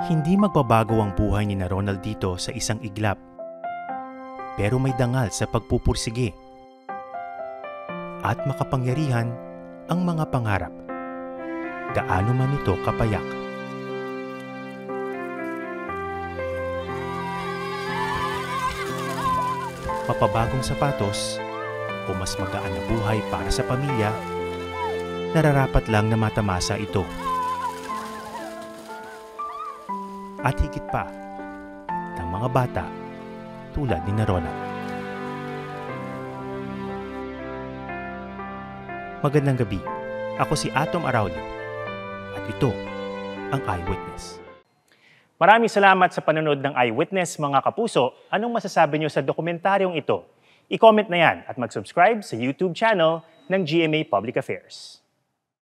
Hindi magbabago ang buhay ni Ronald dito sa isang iglap. Pero may dangal sa pagpupursige. At makapangyarihan ang mga pangarap. Gaano man ito kapayak. Mapabagong sapatos o mas magaan na buhay para sa pamilya, nararapat lang na matamasa ito. At higit pa, ng mga bata tulad ni Ronald. Magandang gabi. Ako si Atom Araulio at ito ang Eyewitness. Maraming salamat sa panonood ng Eyewitness, mga kapuso. Anong masasabi niyo sa dokumentaryong ito? I-comment na yan at mag-subscribe sa YouTube channel ng GMA Public Affairs.